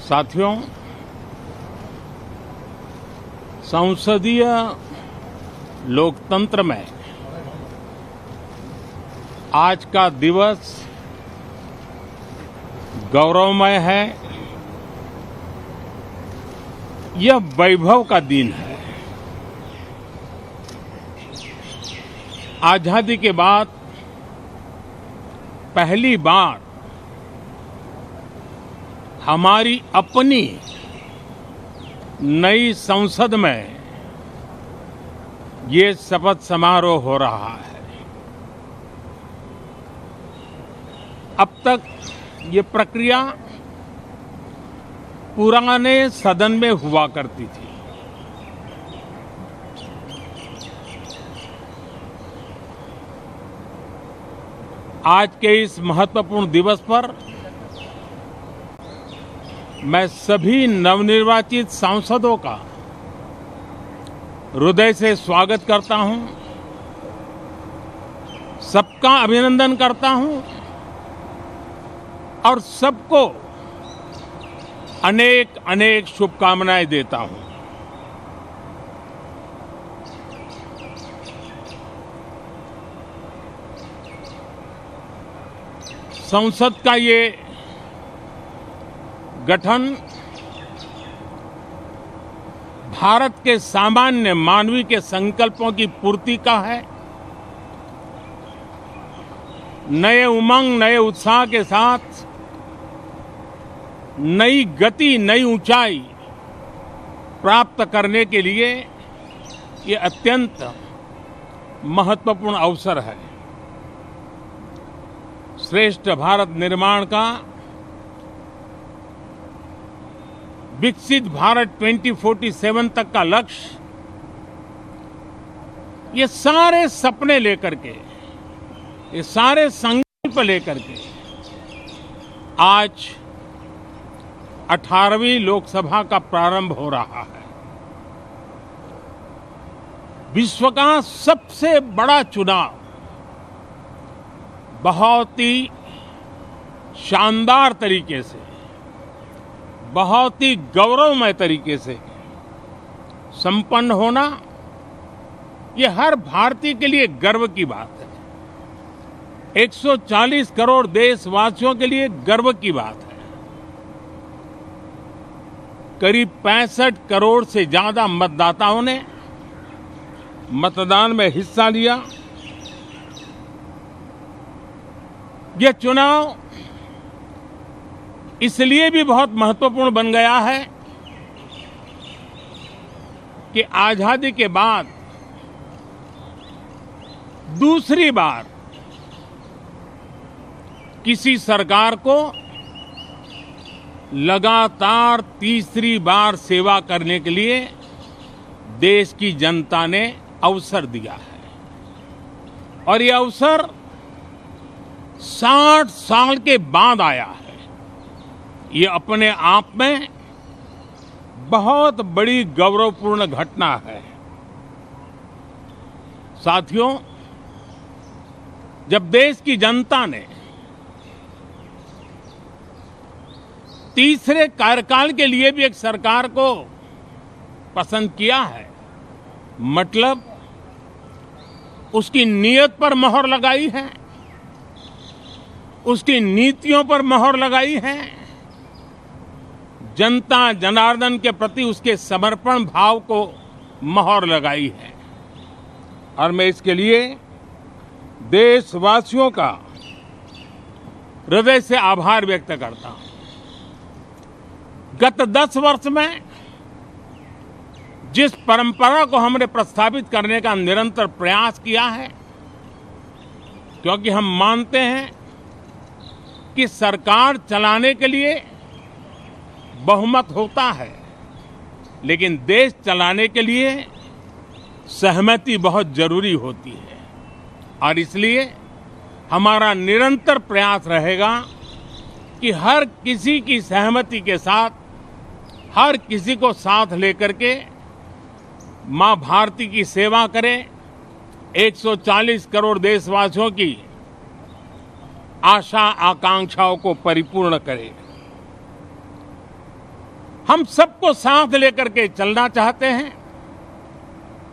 साथियों, संसदीय लोकतंत्र में आज का दिवस गौरवमय है। यह वैभव का दिन है। आजादी के बाद पहली बार हमारी अपनी नई संसद में ये शपथ समारोह हो रहा है। अब तक ये प्रक्रिया पुराने सदन में हुआ करती थी। आज के इस महत्वपूर्ण दिवस पर मैं सभी नवनिर्वाचित सांसदों का हृदय से स्वागत करता हूं, सबका अभिनंदन करता हूं और सबको अनेक अनेक शुभकामनाएं देता हूं। संसद का ये गठन भारत के सामान्य मानवीय के संकल्पों की पूर्ति का है। नए उमंग, नए उत्साह के साथ नई गति, नई ऊंचाई प्राप्त करने के लिए ये अत्यंत महत्वपूर्ण अवसर है। श्रेष्ठ भारत निर्माण का, विकसित भारत 2047 तक का लक्ष्य, ये सारे सपने लेकर के, ये सारे संकल्प लेकर के आज 18वीं लोकसभा का प्रारंभ हो रहा है। विश्व का सबसे बड़ा चुनाव बहुत ही शानदार तरीके से, बहुत ही गौरवमय तरीके से संपन्न होना, ये हर भारतीय के लिए गर्व की बात है। 140 करोड़ देशवासियों के लिए गर्व की बात है। करीब 65 करोड़ से ज्यादा मतदाताओं ने मतदान में हिस्सा लिया। यह चुनाव इसलिए भी बहुत महत्वपूर्ण बन गया है कि आजादी के बाद दूसरी बार किसी सरकार को लगातार तीसरी बार सेवा करने के लिए देश की जनता ने अवसर दिया है। और यह अवसर 60 साल के बाद आया है। ये अपने आप में बहुत बड़ी गौरवपूर्ण घटना है। साथियों, जब देश की जनता ने तीसरे कार्यकाल के लिए भी एक सरकार को पसंद किया है, मतलब उसकी नीयत पर मोहर लगाई है, उसकी नीतियों पर मोहर लगाई है, जनता जनार्दन के प्रति उसके समर्पण भाव को मोहर लगाई है। और मैं इसके लिए देशवासियों का हृदय से आभार व्यक्त करता हूं। गत 10 वर्ष में जिस परंपरा को हमने प्रस्थापित करने का निरंतर प्रयास किया है, क्योंकि हम मानते हैं कि सरकार चलाने के लिए बहुमत होता है, लेकिन देश चलाने के लिए सहमति बहुत जरूरी होती है। और इसलिए हमारा निरंतर प्रयास रहेगा कि हर किसी की सहमति के साथ, हर किसी को साथ लेकर के मां भारती की सेवा करें, 140 करोड़ देशवासियों की आशा आकांक्षाओं को परिपूर्ण करें। हम सबको साथ लेकर के चलना चाहते हैं,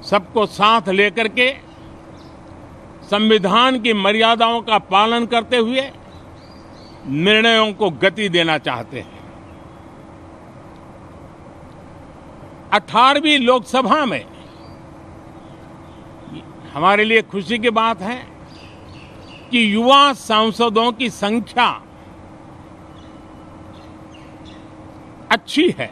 सबको साथ लेकर के संविधान की मर्यादाओं का पालन करते हुए निर्णयों को गति देना चाहते हैं। 18वीं लोकसभा में हमारे लिए खुशी की बात है कि युवा सांसदों की संख्या अच्छी है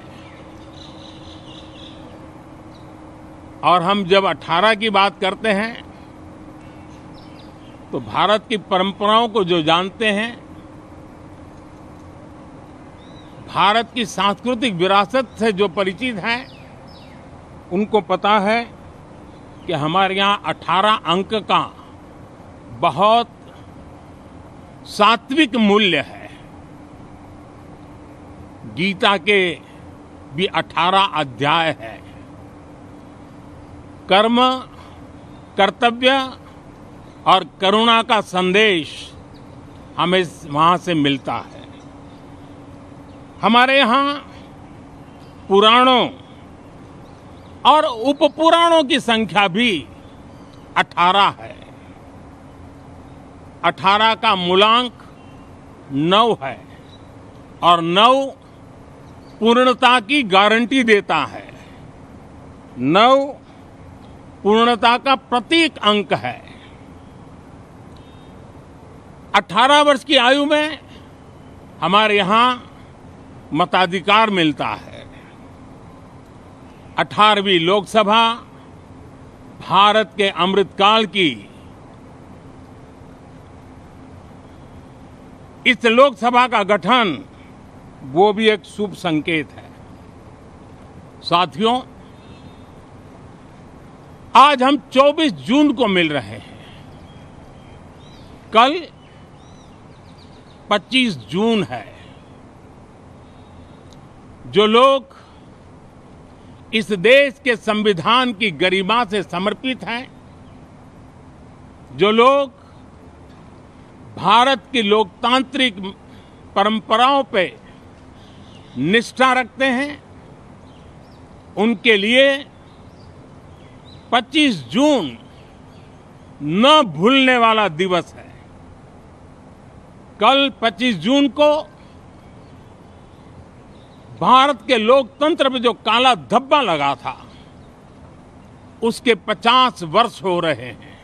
और हम जब 18 की बात करते हैं तो भारत की परंपराओं को जो जानते हैं, भारत की सांस्कृतिक विरासत से जो परिचित हैं, उनको पता है कि हमारे यहाँ 18 अंक का बहुत सात्विक मूल्य है। गीता के भी 18 अध्याय है। कर्म, कर्तव्य और करुणा का संदेश हमें वहां से मिलता है। हमारे यहाँ पुराणों और उपपुराणों की संख्या भी 18 है। 18 का मूलांक 9 है और 9 पूर्णता की गारंटी देता है। 9 पूर्णता का प्रतीक अंक है। 18 वर्ष की आयु में हमारे यहाँ मताधिकार मिलता है। 18वीं लोकसभा भारत के अमृतकाल की इस लोकसभा का गठन वो भी एक शुभ संकेत है। साथियों, आज हम 24 जून को मिल रहे हैं। कल 25 जून है। जो लोग इस देश के संविधान की गरिमा से समर्पित हैं, जो लोग भारत की लोकतांत्रिक परंपराओं पे निष्ठा रखते हैं, उनके लिए 25 जून न भूलने वाला दिवस है। कल 25 जून को भारत के लोकतंत्र में जो काला धब्बा लगा था, उसके 50 वर्ष हो रहे हैं।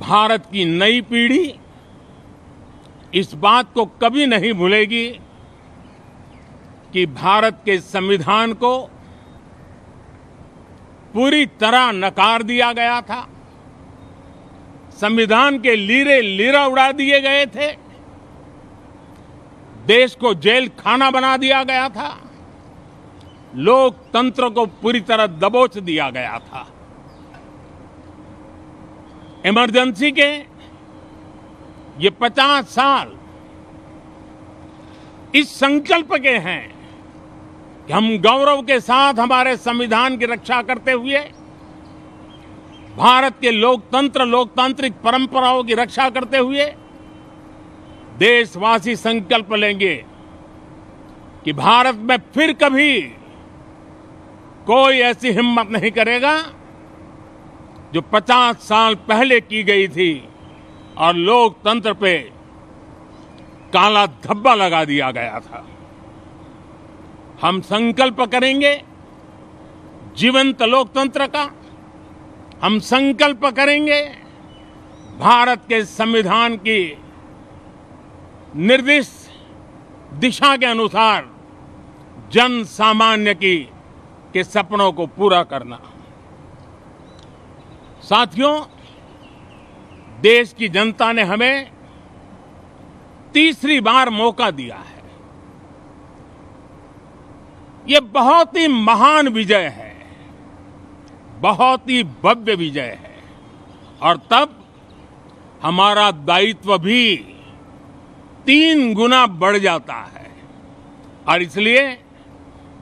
भारत की नई पीढ़ी इस बात को कभी नहीं भूलेगी कि भारत के संविधान को पूरी तरह नकार दिया गया था। संविधान के लीरे लीरा उड़ा दिए गए थे। देश को जेल खाना बना दिया गया था। लोकतंत्र को पूरी तरह दबोच दिया गया था। इमरजेंसी के ये 50 साल इस संकल्प के हैं कि हम गौरव के साथ हमारे संविधान की रक्षा करते हुए भारत के लोकतांत्रिक परंपराओं की रक्षा करते हुए देशवासी संकल्प लेंगे कि भारत में फिर कभी कोई ऐसी हिम्मत नहीं करेगा जो 50 साल पहले की गई थी और लोकतंत्र पे काला धब्बा लगा दिया गया था। हम संकल्प करेंगे जीवंत लोकतंत्र का। हम संकल्प करेंगे भारत के संविधान की निर्दिष्ट दिशा के अनुसार जन सामान्य के सपनों को पूरा करना। साथियों, देश की जनता ने हमें तीसरी बार मौका दिया है। ये बहुत ही महान विजय है, बहुत ही भव्य विजय है और तब हमारा दायित्व भी 3 गुना बढ़ जाता है। और इसलिए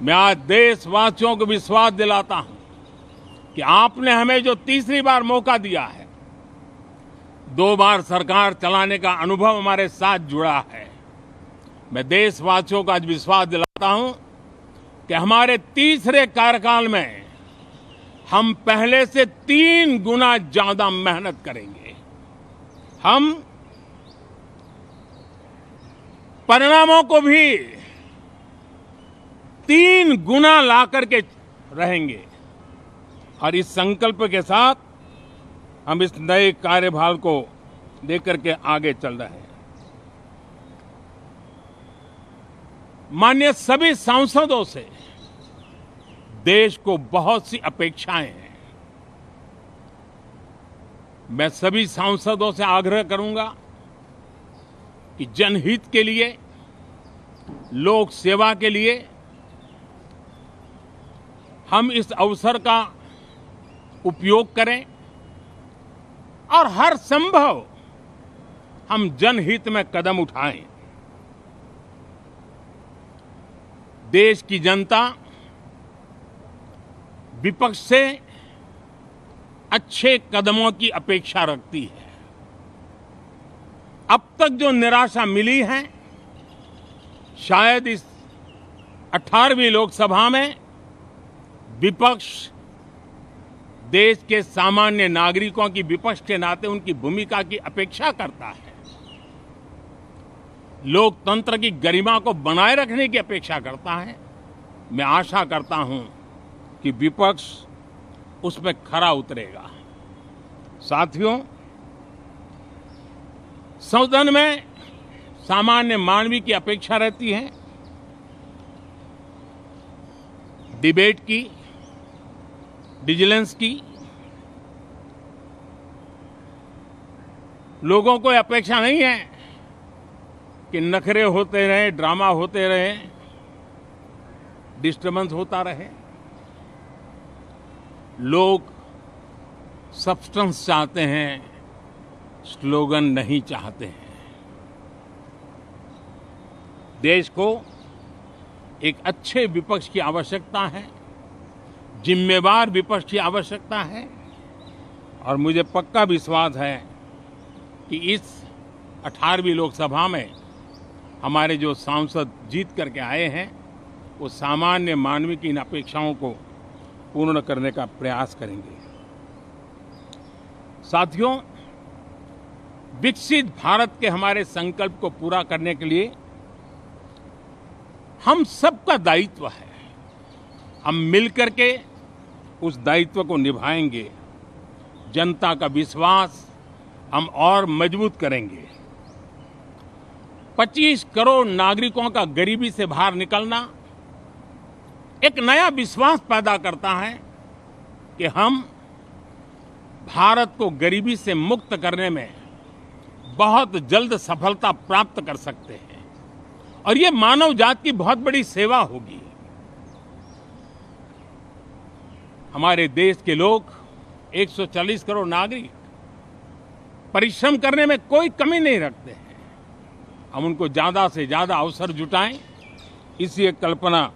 मैं आज देशवासियों को विश्वास दिलाता हूं कि आपने हमें जो तीसरी बार मौका दिया है, 2 बार सरकार चलाने का अनुभव हमारे साथ जुड़ा है। मैं देशवासियों का आज विश्वास दिलाता चाहता हूं कि हमारे तीसरे कार्यकाल में हम पहले से 3 गुना ज्यादा मेहनत करेंगे। हम परिणामों को भी 3 गुना ला करके रहेंगे और इस संकल्प के साथ हम इस नए कार्यभार को लेकर के आगे चल रहे हैं। माननीय सभी सांसदों से देश को बहुत सी अपेक्षाएं हैं। मैं सभी सांसदों से आग्रह करूंगा कि जनहित के लिए, लोक सेवा के लिए हम इस अवसर का उपयोग करें और हर संभव हम जनहित में कदम उठाएं। देश की जनता विपक्ष से अच्छे कदमों की अपेक्षा रखती है। अब तक जो निराशा मिली है, शायद इस 18वीं लोकसभा में विपक्ष देश के सामान्य नागरिकों की विपक्ष के नाते उनकी भूमिका की अपेक्षा करता है, लोकतंत्र की गरिमा को बनाए रखने की अपेक्षा करता है। मैं आशा करता हूं कि विपक्ष उसमें खरा उतरेगा। साथियों, सदन में सामान्य मानवीय की अपेक्षा रहती है डिबेट की, विजिलेंस की। लोगों को अपेक्षा नहीं है कि नखरे होते रहे, ड्रामा होते रहे, डिस्टर्बेंस होता रहे। लोग सब्सटेंस चाहते हैं, स्लोगन नहीं चाहते हैं। देश को एक अच्छे विपक्ष की आवश्यकता है, जिम्मेवार विपक्ष की आवश्यकता है और मुझे पक्का विश्वास है कि इस 18वीं लोकसभा में हमारे जो सांसद जीत करके आए हैं वो सामान्य मानवीय की इन अपेक्षाओं को पूर्ण करने का प्रयास करेंगे। साथियों, विकसित भारत के हमारे संकल्प को पूरा करने के लिए हम सबका दायित्व है। हम मिलकर के उस दायित्व को निभाएंगे। जनता का विश्वास हम और मजबूत करेंगे। 25 करोड़ नागरिकों का गरीबी से बाहर निकलना एक नया विश्वास पैदा करता है कि हम भारत को गरीबी से मुक्त करने में बहुत जल्द सफलता प्राप्त कर सकते हैं और ये मानव जाति की बहुत बड़ी सेवा होगी। हमारे देश के लोग 140 करोड़ नागरिक परिश्रम करने में कोई कमी नहीं रखते हैं। हम उनको ज्यादा से ज्यादा अवसर जुटाएं, इसी एक कल्पना।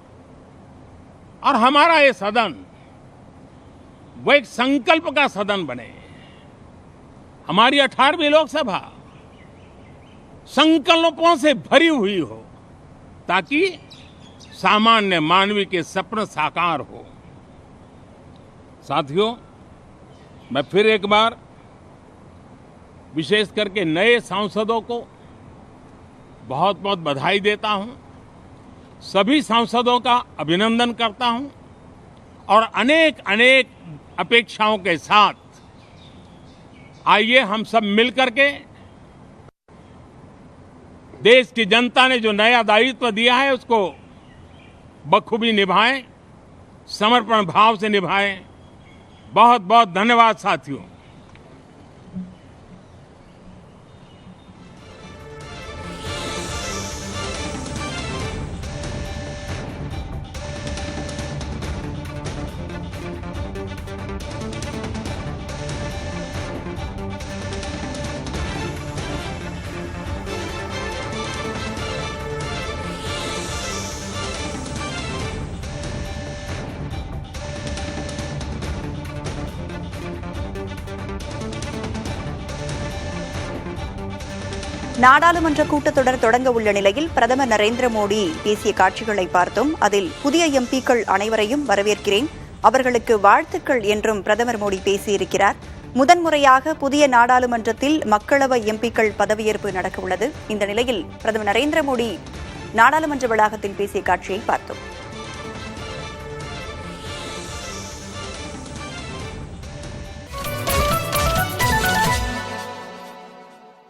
और हमारा ये सदन वो एक संकल्प का सदन बने। हमारी 18वीं लोकसभा संकल्पों से भरी हुई हो ताकि सामान्य मानवीय के सपने साकार हो। साथियों, मैं फिर एक बार विशेष करके नए सांसदों को बहुत बहुत बधाई देता हूं। सभी सांसदों का अभिनंदन करता हूं और अनेक अनेक अपेक्षाओं के साथ आइए हम सब मिलकर के देश की जनता ने जो नया दायित्व दिया है उसको बखूबी निभाएं, समर्पण भाव से निभाएं। बहुत बहुत धन्यवाद साथियों। நாடாளுமன்ற கூட்டத்தொடர் தொடங்க உள்ள நிலையில் பிரதமர் நரேந்திர மோடி பேசிய காட்சிகளை பார்த்தோம். அதில் புதிய எம்பிக்கள் அனைவரையும் வரவேற்கிறேன், அவர்களுக்கு வாழ்த்துக்கள் என்றும் பிரதமர் மோடி பேசியிருக்கிறார். முதன்முறையாக புதிய நாடாளுமன்றத்தில் மக்களவை எம்பிக்கள் பதவியேற்பு நடக்கவுள்ளது. இந்த நிலையில் பிரதமர் நரேந்திர மோடி நாடாளுமன்ற வளாகத்தில் பேசிய காட்சியை பார்த்தோம்.